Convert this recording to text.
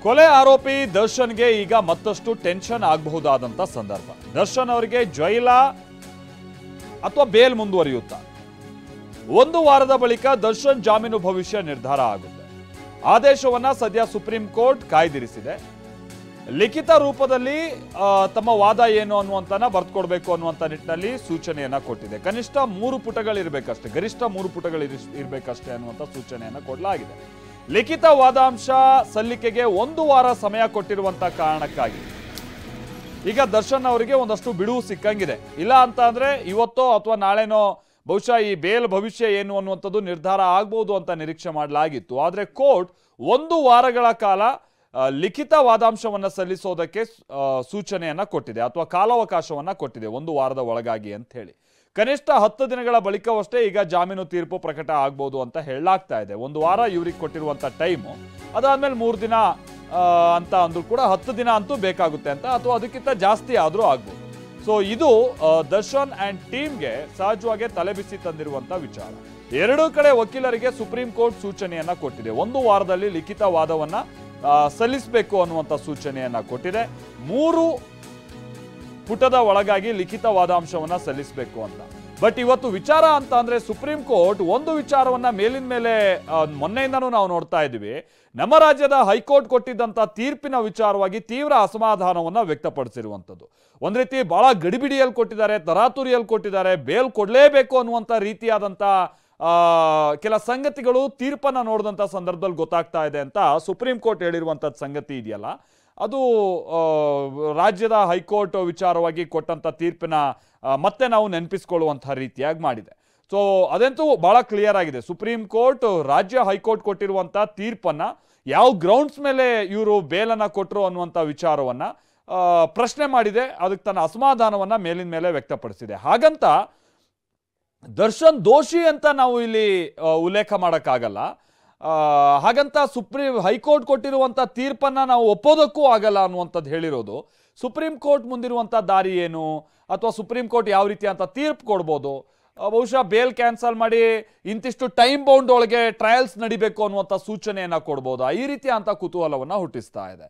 ಕೊಲೆ ಆರೋಪಿ ದರ್ಶನ್ಗೆ ಈಗ ಮತ್ತಷ್ಟು ಟೆನ್ಷನ್ ಆಗಬಹುದಾದಂತ ಸಂದರ್ಭ. ದರ್ಶನ್ ಅವರಿಗೆ ಜೈಲ ಅಥವಾ ಬೇಲ್ ಮುಂದುವರಿಯುತ್ತಾ? ಒಂದು ವಾರದ ಬಳಿಕ ದರ್ಶನ್ ಜಾಮೀನು ಭವಿಷ್ಯ ನಿರ್ಧಾರ ಆಗುತ್ತೆ. ಆದೇಶವನ್ನ ಸದ್ಯ ಸುಪ್ರೀಂ ಕೋರ್ಟ್ ಕಾಯ್ದಿರಿಸಿದೆ. ಲಿಖಿತ ರೂಪದಲ್ಲಿ ತಮ್ಮ ವಾದ ಏನು ಅನ್ನುವಂತನ ಬರ್ತ್ಕೊಡ್ಬೇಕು ಅನ್ನುವಂತ ನಿಟ್ಟಿನಲ್ಲಿ ಸೂಚನೆಯನ್ನ ಕೊಟ್ಟಿದೆ. ಕನಿಷ್ಠ 3 ಪುಟಗಳಿರ್ಬೇಕಷ್ಟೇ, ಗರಿಷ್ಠ 3 ಪುಟಗಳು ಇರಬೇಕಷ್ಟೇ ಅನ್ನುವಂತ ಸೂಚನೆಯನ್ನ ಕೊಡಲಾಗಿದೆ. ಲಿಖಿತ ವಾದಾಂಶ ಸಲ್ಲಿಕೆಗೆ 1 ವಾರ ಸಮಯ ಕೊಟ್ಟಿರುವಂತ ಕಾರಣಕ್ಕಾಗಿ ಈಗ ದರ್ಶನ್ ಅವರಿಗೆ ಒಂದಷ್ಟು ಬಿಡುವು ಸಿಕ್ಕಂಗಿದೆ. ಇಲ್ಲ ಅಂತ ಅಂದ್ರೆ ಇವತ್ತೋ ಅಥವಾ ನಾಳೆನೋ ಬಹುಶಃ ಈ ಬೇಲ್ ಭವಿಷ್ಯ ಏನು ಅನ್ನುವಂಥದ್ದು ನಿರ್ಧಾರ ಆಗ್ಬೋದು ಅಂತ ನಿರೀಕ್ಷೆ ಮಾಡಲಾಗಿತ್ತು. ಆದರೆ ಕೋರ್ಟ್ 1 ವಾರಗಳ ಕಾಲ ಲಿಖಿತ ವಾದಾಂಶವನ್ನ ಸಲ್ಲಿಸೋದಕ್ಕೆ ಸೂಚನೆಯನ್ನ ಕೊಟ್ಟಿದೆ ಅಥವಾ ಕಾಲಾವಕಾಶವನ್ನ ಕೊಟ್ಟಿದೆ 1 ವಾರದ ಒಳಗಾಗಿ ಅಂತ ಹೇಳಿ. ಕನಿಷ್ಠ 10 ದಿನಗಳ ಬಳಿಕವಷ್ಟೇ ಈಗ ಜಾಮೀನು ತೀರ್ಪು ಪ್ರಕಟ ಆಗ್ಬೋದು ಅಂತ ಹೇಳಲಾಗ್ತಾ ಇದೆ. 1 ವಾರ ಇವ್ರಿಗೆ ಕೊಟ್ಟಿರುವಂತ ಟೈಮು, ಅದಾದ್ಮೇಲೆ 3 ದಿನ ಅಂತ ಅಂದ್ರೂ ಕೂಡ 10 ದಿನ ಅಂತೂ ಬೇಕಾಗುತ್ತೆ ಅಂತ, ಅಥವಾ ಅದಕ್ಕಿಂತ ಜಾಸ್ತಿ ಆದ್ರೂ ಆಗ್ಬೋದು. ಸೊ ಇದು ದರ್ಶನ್ ಅಂಡ್ ಟೀಮ್ಗೆ ಸಹಜವಾಗಿ ತಲೆಬಿಸಿ ತಂದಿರುವಂತ ವಿಚಾರ. ಎರಡೂ ಕಡೆ ವಕೀಲರಿಗೆ ಸುಪ್ರೀಂ ಕೋರ್ಟ್ ಸೂಚನೆಯನ್ನ ಕೊಟ್ಟಿದೆ. 1 ವಾರದಲ್ಲಿ ಲಿಖಿತ ವಾದವನ್ನ ಸಲ್ಲಿಸಬೇಕು ಅನ್ನುವಂಥ ಸೂಚನೆಯನ್ನ ಕೊಟ್ಟಿದೆ. 3 ಪುಟದ ಒಳಗಾಗಿ ಲಿಖಿತ ವಾದಾಂಶವನ್ನ ಸಲ್ಲಿಸಬೇಕು ಅಂತ. ಬಟ್ ಇವತ್ತು ವಿಚಾರ ಅಂತ ಅಂದ್ರೆ ಸುಪ್ರೀಂ ಕೋರ್ಟ್ ಒಂದು ವಿಚಾರವನ್ನ ಮೇಲಿನ ಮೇಲೆ ಮೊನ್ನೆಯಿಂದನೂ ನಾವು ನೋಡ್ತಾ ಇದ್ದೀವಿ. ನಮ್ಮ ರಾಜ್ಯದ ಹೈಕೋರ್ಟ್ ಕೊಟ್ಟಿದ್ದಂತ ತೀರ್ಪಿನ ವಿಚಾರವಾಗಿ ತೀವ್ರ ಅಸಮಾಧಾನವನ್ನ ವ್ಯಕ್ತಪಡಿಸಿರುವಂಥದ್ದು. ಒಂದ್ ರೀತಿ ಬಹಳ ಗಡಿಬಿಡಿಯಲ್ಲಿ ಕೊಟ್ಟಿದ್ದಾರೆ, ತರಾತುರಿಯಲ್ಲಿ ಕೊಟ್ಟಿದ್ದಾರೆ, ಬೇಲ್ ಕೊಡ್ಲೇಬೇಕು ಅನ್ನುವಂಥ ರೀತಿಯಾದಂಥ ಕೆಲ ಸಂಗತಿಗಳು ತೀರ್ಪನ್ನ ನೋಡಿದಂಥ ಸಂದರ್ಭದಲ್ಲಿ ಗೊತ್ತಾಗ್ತಾ ಇದೆ ಅಂತ ಸುಪ್ರೀಂ ಕೋರ್ಟ್ ಹೇಳಿರುವಂಥದ್ದು ಸಂಗತಿ ಇದೆಯಲ್ಲ, ಅದು ರಾಜ್ಯದ ಹೈಕೋರ್ಟ್ ವಿಚಾರವಾಗಿ ಕೊಟ್ಟಂಥ ತೀರ್ಪಿನ ಮತ್ತೆ ನಾವು ನೆನಪಿಸ್ಕೊಳ್ಳುವಂಥ ರೀತಿಯಾಗಿ ಮಾಡಿದೆ. ಸೊ ಅದಂತೂ ಬಹಳ ಕ್ಲಿಯರ್ ಆಗಿದೆ. ಸುಪ್ರೀಂ ಕೋರ್ಟ್ ರಾಜ್ಯ ಹೈಕೋರ್ಟ್ ಕೊಟ್ಟಿರುವಂಥ ತೀರ್ಪನ್ನ ಯಾವ ಗ್ರೌಂಡ್ಸ್ ಮೇಲೆ ಇವರು ಬೇಲನ್ನ ಕೊಟ್ಟರು ಅನ್ನುವಂಥ ವಿಚಾರವನ್ನ ಪ್ರಶ್ನೆ ಮಾಡಿದೆ. ಅದಕ್ಕೆ ತನ್ನ ಅಸಮಾಧಾನವನ್ನ ಮೇಲಿನ ಮೇಲೆ ವ್ಯಕ್ತಪಡಿಸಿದೆ. ಹಾಗಂತ ದರ್ಶನ್ ದೋಷಿ ಅಂತ ನಾವು ಇಲ್ಲಿ ಉಲ್ಲೇಖ ಮಾಡೋಕ್ಕಾಗಲ್ಲ. ಹಾಗಂತ ಹೈಕೋರ್ಟ್ ಕೊಟ್ಟಿರುವಂಥ ತೀರ್ಪನ್ನ ನಾವು ಒಪ್ಪೋದಕ್ಕೂ ಆಗಲ್ಲ ಅನ್ನುವಂಥದ್ದು ಹೇಳಿರೋದು. ಸುಪ್ರೀಂ ಕೋರ್ಟ್ ಮುಂದಿರುವಂಥ ದಾರಿ ಏನು, ಅಥವಾ ಸುಪ್ರೀಂ ಕೋರ್ಟ್ ಯಾವ ರೀತಿ ಅಂತ ತೀರ್ಪು ಕೊಡ್ಬೋದು, ಬಹುಶಃ ಬೇಲ್ ಕ್ಯಾನ್ಸಲ್ ಮಾಡಿ ಇಂತಿಷ್ಟು ಟೈಮ್ ಬೌಂಡ್ ಒಳಗೆ ಟ್ರಯಲ್ಸ್ ನಡಿಬೇಕು ಅನ್ನುವಂಥ ಸೂಚನೆಯನ್ನ ಕೊಡ್ಬೋದಾ, ಈ ರೀತಿಯ ಅಂತ ಕುತೂಹಲವನ್ನ ಹುಟ್ಟಿಸ್ತಾ ಇದೆ.